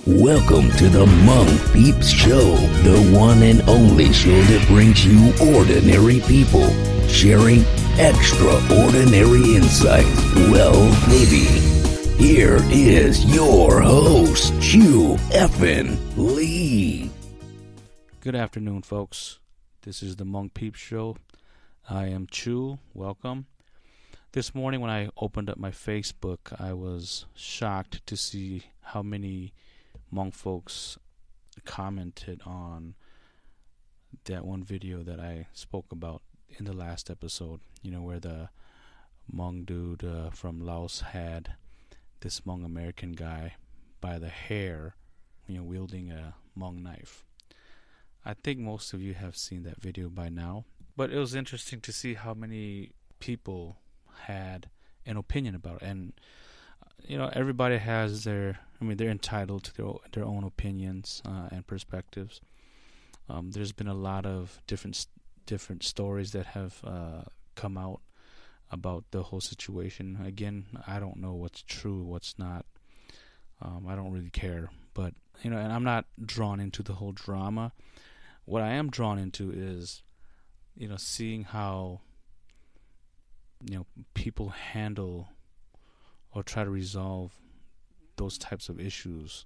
Welcome to the Hmong Peeps Show, the one and only show that brings you ordinary people sharing extraordinary insights. Well, maybe. Here is your host, Chew Effin Lee. Good afternoon, folks. This is the Hmong Peeps Show. I am Chew. Welcome. This morning when I opened up my Facebook, I was shocked to see how many Hmong folks commented on that one video that I spoke about in the last episode, where the Hmong dude from Laos had this Hmong American guy by the hair, wielding a Hmong knife. I think most of you have seen that video by now, but it was interesting to see how many people had an opinion about it. And everybody has they're entitled to their own opinions and perspectives. There's been a lot of different stories that have come out about the whole situation. Again, I don't know what's true, what's not. I don't really care. But, and I'm not drawn into the whole drama. What I am drawn into is, seeing how, people handle or try to resolve those types of issues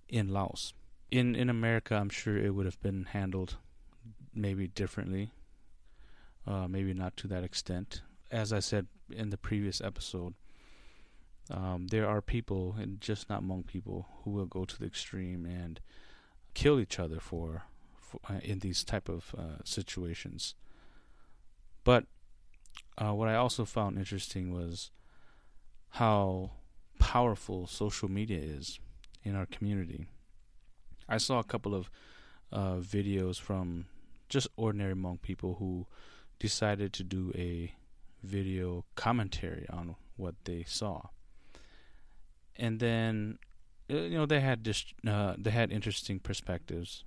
in Laos. In America, I'm sure it would have been handled maybe differently, maybe not to that extent. As I said in the previous episode, there are people, and just not Hmong people, who will go to the extreme and kill each other for in these type of situations. But what I also found interesting was how powerful social media is in our community. I saw a couple of videos from just ordinary Hmong people who decided to do a video commentary on what they saw, and then they had interesting perspectives.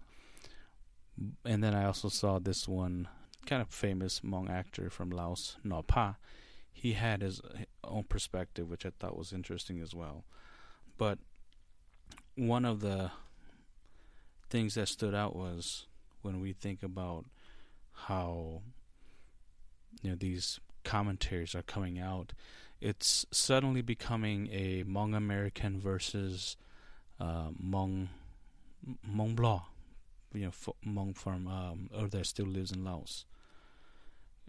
And then I also saw this one kind of famous Hmong actor from Laos, No Pa. He had his own perspective, which I thought was interesting as well. But one of the things that stood out was when we think about how these commentaries are coming out, it's suddenly becoming a Hmong American versus Hmong Blanc, Hmong from or that still lives in Laos,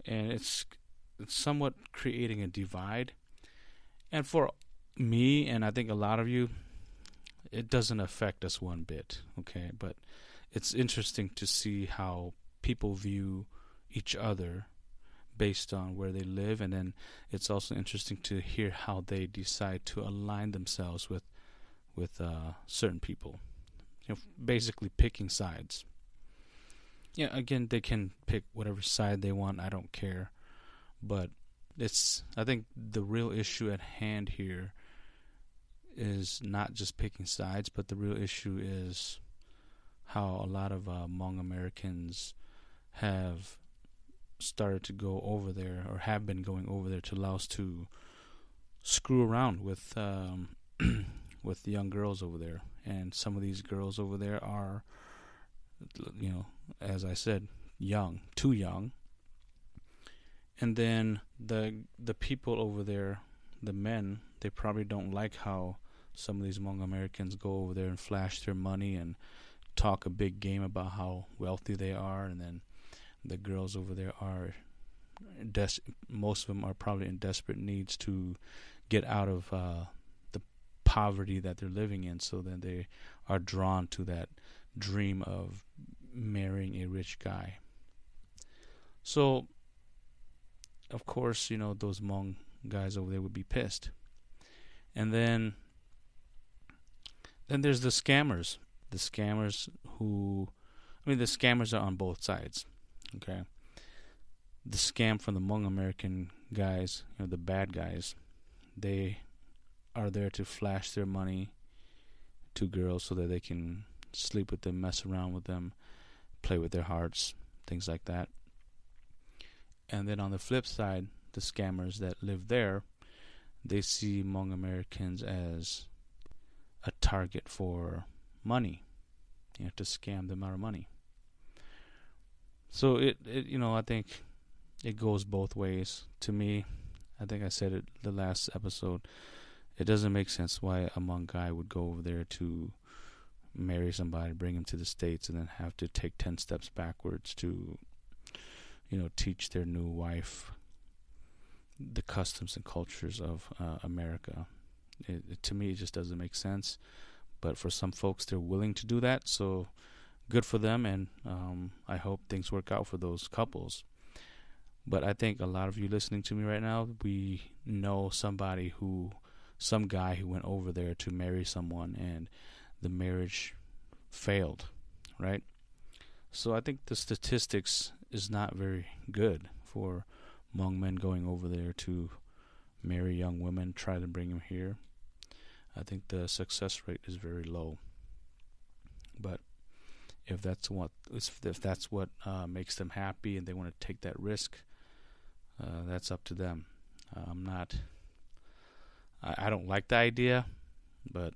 and it's somewhat creating a divide. And for me, and I think a lot of you, it doesn't affect us one bit, okay? But it's interesting to see how people view each other based on where they live, and then it's also interesting to hear how they decide to align themselves with certain people. Basically picking sides. Yeah, again, they can pick whatever side they want. I don't care. But I think the real issue at hand here is not just picking sides, but the real issue is how a lot of Hmong Americans have started to go over there, or have been going over there to Laos to screw around with with the young girls over there. And some of these girls over there are, as I said, young, too young. And then the people over there, the men, they probably don't like how some of these Hmong Americans go over there and flash their money and talk a big game about how wealthy they are. And then the girls over there are, most of them are probably in desperate needs to get out of the poverty that they're living in. So then they are drawn to that dream of marrying a rich guy. So, of course, those Hmong guys over there would be pissed. And then there's the scammers. The scammers the scammers are on both sides, okay? The scam from the Hmong American guys, the bad guys, they are there to flash their money to girls so that they can sleep with them, mess around with them, play with their hearts, things like that. And then on the flip side, the scammers that live there, they see Hmong Americans as a target for money, to scam them out of money. So I think it goes both ways. To me, I think I said it the last episode, it doesn't make sense why a Hmong guy would go over there to marry somebody, bring him to the States, and then have to take 10 steps backwards to, teach their new wife the customs and cultures of America. To me, it just doesn't make sense. But for some folks, they're willing to do that, so good for them, and I hope things work out for those couples. But I think a lot of you listening to me right now, we know some guy who went over there to marry someone, and the marriage failed, right? So I think the statistics is not very good for Hmong men going over there to marry young women, try to bring them here. I think the success rate is very low. But if that's what makes them happy and they want to take that risk, that's up to them. I don't like the idea, but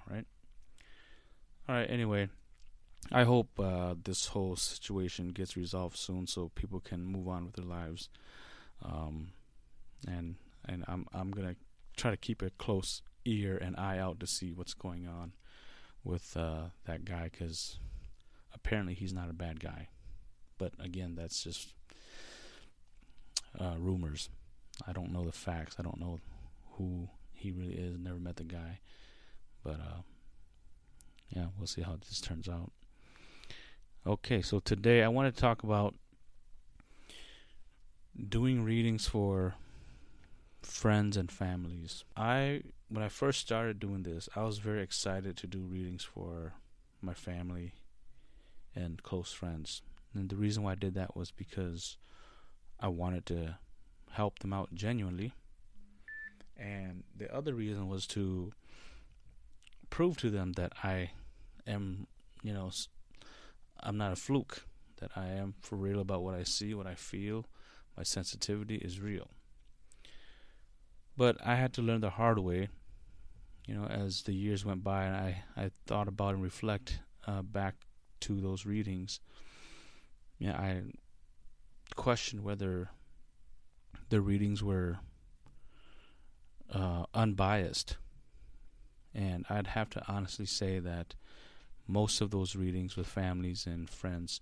right? All right. Anyway, I hope this whole situation gets resolved soon, so people can move on with their lives. And I'm gonna try to keep a close ear and eye out to see what's going on with that guy, because apparently he's not a bad guy. But again, that's just rumors. I don't know the facts. I don't know who he really is. Never met the guy. But yeah, we'll see how this turns out. Okay, so today I want to talk about doing readings for friends and families. When I first started doing this, I was very excited to do readings for my family and close friends. And the reason why I did that was because I wanted to help them out genuinely. And the other reason was to prove to them that I am, I'm not a fluke, that I am for real about what I see, what I feel. My sensitivity is real. But I had to learn the hard way, as the years went by, and I thought about and reflect back to those readings. I questioned whether the readings were unbiased. And I'd have to honestly say that most of those readings with families and friends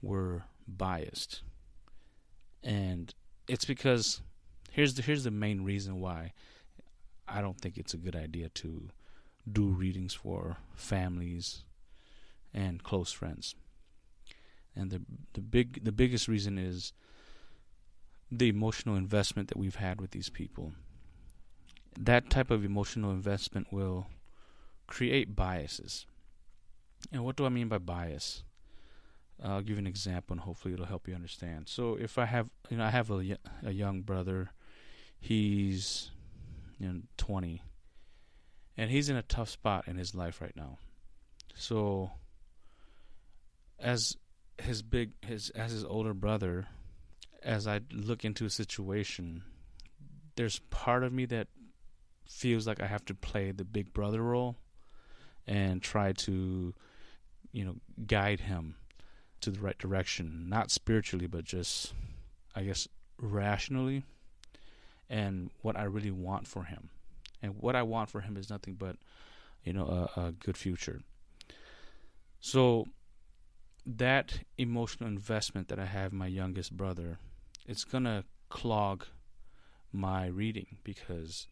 were biased. And it's because here's the main reason why I don't think it's a good idea to do readings for families and close friends. And the biggest reason is the emotional investment that we've had with these people. That type of emotional investment will create biases. And what do I mean by bias? I'll give you an example, and hopefully it'll help you understand. So if I have a young brother, he's 20, and he's in a tough spot in his life right now. So as his older brother, as I look into a situation, there's part of me that feels like I have to play the big brother role and try to, guide him to the right direction, not spiritually, but just, I guess, rationally, and what I really want for him. And what I want for him is nothing but, a good future. So that emotional investment that I have in my youngest brother, it's going to clog my reading, because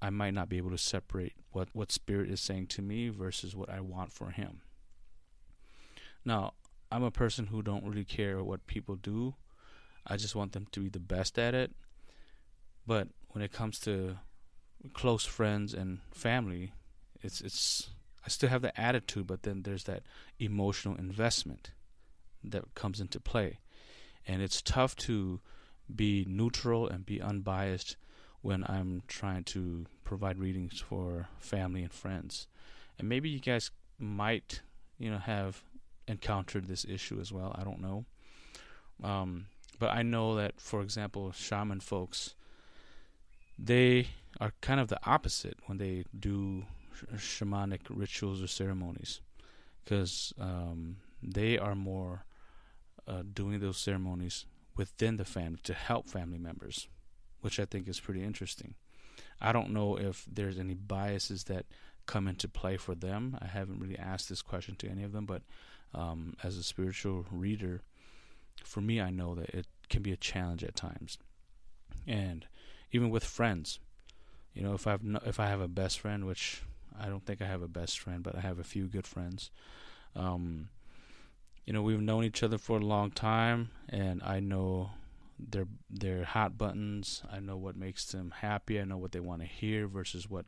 I might not be able to separate what Spirit is saying to me versus what I want for him. Now, I'm a person who don't really care what people do. I just want them to be the best at it. But when it comes to close friends and family, it's I still have the attitude, but then there's that emotional investment that comes into play. And it's tough to be neutral and be unbiased when I'm trying to provide readings for family and friends. And maybe you guys might, have encountered this issue as well. I don't know. But I know that, for example, shaman folks, they are kind of the opposite when they do shamanic rituals or ceremonies, because they are more doing those ceremonies within the family to help family members, which I think is pretty interesting. I don't know if there's any biases that come into play for them. I haven't really asked this question to any of them, but as a spiritual reader, for me, I know that it can be a challenge at times. And even with friends, you know, if I have a best friend, which I don't think I have a best friend, but I have a few good friends. You know, we've known each other for a long time, and I know their hot buttons. I know what makes them happy. I know what they want to hear versus what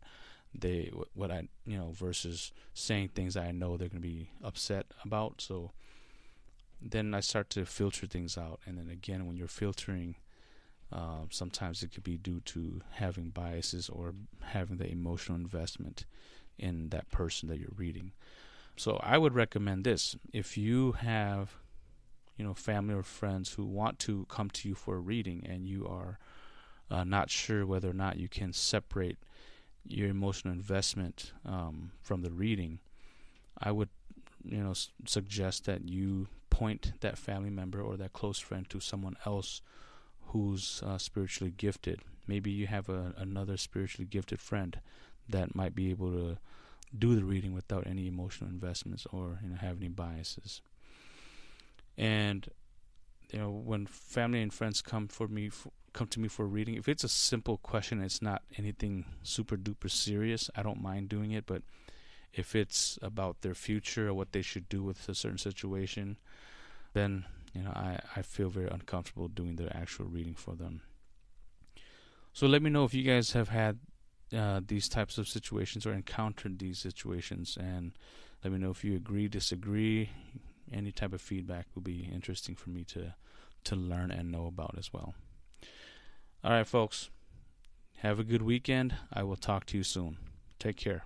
I, you know, versus saying things I know they're going to be upset about. So then I start to filter things out. And then again, when you're filtering, sometimes it could be due to having biases or having the emotional investment in that person that you're reading. So I would recommend this. If you have, you know, family or friends who want to come to you for a reading and you are not sure whether or not you can separate your emotional investment from the reading, I would, you know, suggest that you point that family member or that close friend to someone else who's spiritually gifted. Maybe you have another spiritually gifted friend that might be able to do the reading without any emotional investments or, you know, have any biases. And, you know, when family and friends come to me for a reading, if it's a simple question, it's not anything super duper serious, I don't mind doing it. But if it's about their future or what they should do with a certain situation, then, you know, I feel very uncomfortable doing the actual reading for them. So let me know if you guys have had these types of situations or encountered these situations, and let me know if you agree, disagree. Any type of feedback will be interesting for me to learn and know about as well. All right, folks. Have a good weekend. I will talk to you soon. Take care.